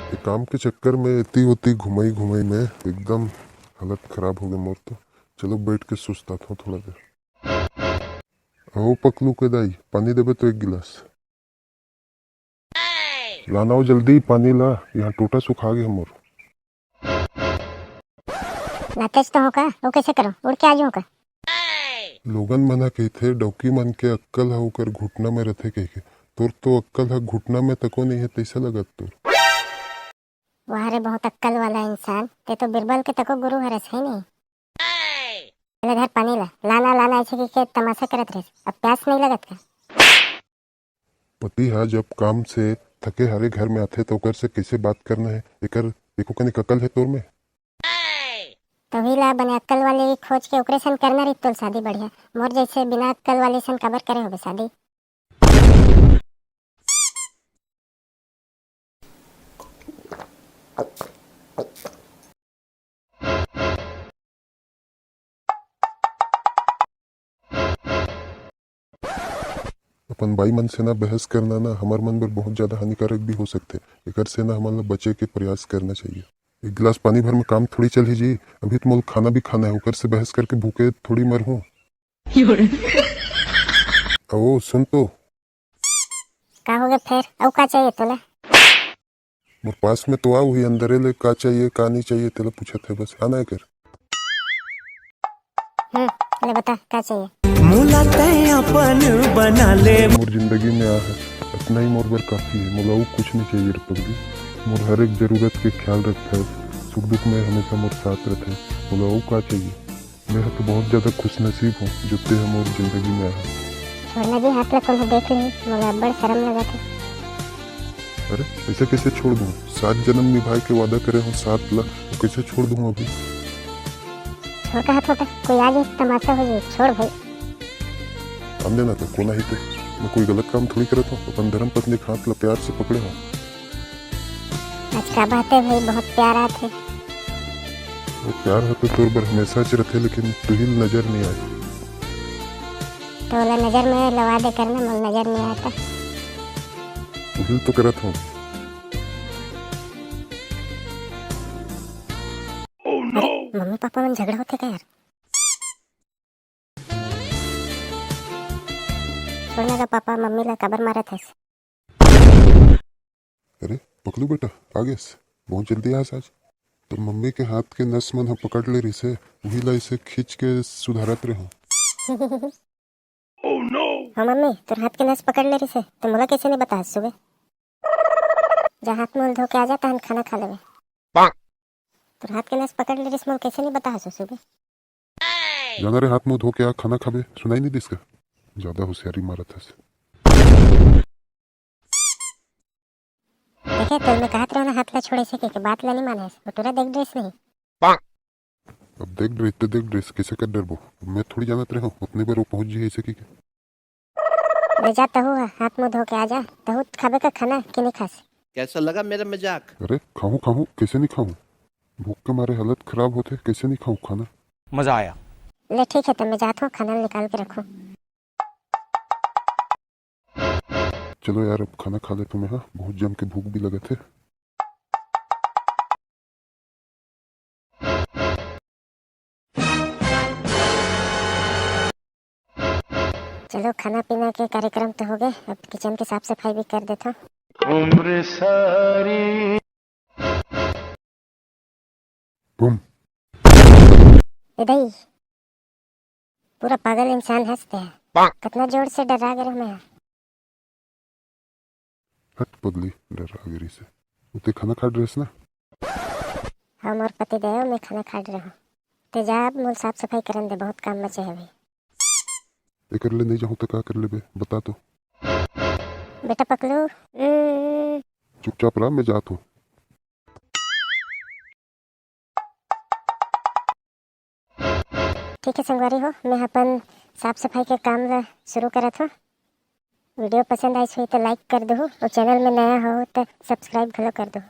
ये काम के चक्कर में इतनी होती घुमाई घुमाई में एकदम हालत खराब हो गई मोर तो। चलो बैठ के सुस्ता था थोड़ा देर। आओ पकलू के दाई, पानी देबे तो एक गिलास लाना हो, जल्दी पानी ला, यहाँ टोटा सुखा गया मोर। नातेज तो होगा, वो कैसे करो, उड़ के आज होगा। लोगन मना कही थे डौकी मन के अक्कल है ओकर घुटना में रथे कह के, तोर तो अक्कल है घुटना में तको नहीं है, तैसा लगत तोर। वाह रे बहुत अक्कल वाला इंसान, ते तो बिरबल के तको गुरु हरस है नहीं। चले घर पानी ला, लाना लाना ऐसे के तमाशा करत रहे, अब प्यास नहीं लगत का। पति है जब काम से थके हारे घर में आते तो ओकर से कैसे बात करना है, एकर एको कनी अकल है तोर में। तभी ला बने अक्कल वाले की खोज के ओकरे सन करना रही तो शादी बढ़िया, मोर जैसे बिना अक्कल वाले सन कबर करे होगे शादी। अपन भाई मन से ना बहस करना ना हमार मन पर बहुत ज्यादा हानिकारक भी हो सकते, एकर से ना हमारे बचे के प्रयास करना चाहिए। एक गिलास पानी भर में काम थोड़ी चल ही जी, अभी तो मोल खाना भी खाना है, ऊपर से बहस करके भूखे थोड़ी मर हूँ। ओ सुन तो, का हो गया फिर, और का चाहिए तोला? मोर पास में तो आ हुई अंदर ले, का चाहिए का नहीं चाहिए तेला पूछा थे, बस आना है कर। ले बता का चाहिए। अपन बना ले मोर जिंदगी में आ है इतना ही मोर बर काफी है, मोला कुछ नहीं चाहिए रे पगली। मोर हर एक जरूरत के ख्याल रखता है, सुख दुख में हमेशा मोर साथ रहता है, मोला का चाहिए। मैं तो बहुत ज्यादा खुश नसीब हूँ जो ते मोर जिंदगी में आ है। छोड़ना जी हाथ लग देख ली, मोला बड़ शर्म लगा था। अरे ऐसे कैसे छोड़ दूँ, 7 जन्म निभाए के वादा करे हूँ, 7 लाख कैसे छोड़ दूँ अभी। छोड़ का हाथ होता, कोई आ जाए तमाशा हो जाए, छोड़ भाई। काम देना तो कोना ही थे, मैं कोई गलत काम थोड़ी करता हूँ, अपन धर्म पत्नी के हाथ ला प्यार से पकड़े हूँ। आज का बात है भाई, बहुत प्यारा थे। वो प्यार है तो तोर बर हमेशा च रथे, लेकिन तुहिल नजर नहीं आई। तो नजर में लवा दे करना, मुझे नजर नहीं आता। तुहिल तो करत हूँ। मम्मी पापा में झगड़ा होते क्या यार? छोड़ने का पापा मम्मी ला कबर मारा थे। अरे पकलू बेटा आ गए, बहुत जल्दी आज तो मम्मी के हाथ के नस मन पकड़ ले रही से, वही ला इसे खींच के सुधारत रहे हूँ। हाँ मम्मी तुर हाथ के नस पकड़ ले रही से, तो मोला कैसे नहीं बता सुबह? जा हाथ मुंह धो के आ जाता है, खाना खा लेवे। तुर हाथ के नस पकड़ ले रही मोल कैसे नहीं बता सुबह? जाना रे हाथ मुंह धो के आ, खाना खाबे, सुनाई नहीं दिसका, ज्यादा होशियारी मारा था। देखे तो मैं कहत रहा ना हाथ ला छोड़े से के बात ला नहीं माने, वो तुरा देख ड्रेस नहीं। अब देख ड्रेस तो देख ड्रेस कैसे कर डर वो, मैं थोड़ी जानत रहा हूँ, अपने बार वो पहुंच जी ऐसे की। ले जा तहु हाथ मुंह धो के आ जा, तहु खाबे का खाना कि नहीं खास? कैसा लगा मेरा मजाक? अरे खाऊं खाऊं कैसे नहीं खाऊं, भूख के मारे हालत खराब होते, कैसे नहीं खाऊं खाना। मजा आया। ले ठीक है, तो मैं जाता हूँ, खाना निकाल के रखूँ। चलो यार अब खाना खा ले तुम्हें, हाँ बहुत जम के भूख भी लगे थे। चलो खाना पीना के कार्यक्रम तो हो गए, अब किचन की साफ सफाई भी कर देता हूँ। उम्र सारी बूम इधर पूरा पागल इंसान हंसते हैं, कितना जोर से डरा गया मैं। हट पगली डरा गिरी से, उते खाना खा ड्रेस ना। हम और पति देव मैं खाना खा रहा हूँ, तेजाब मूल साफ सफाई करन दे, बहुत काम बचे है भाई। ये कर ले नहीं जाऊँ तो क्या कर ले बे, बता तो। बेटा पकलू चुपचाप रहा, मैं जाता हूँ। ठीक है संगवारी हो, मैं अपन साफ सफाई के काम ला शुरू करत हूँ। वीडियो पसंद आई तो लाइक कर दो, और चैनल में नया हो तो सब्सक्राइब भलो कर दो।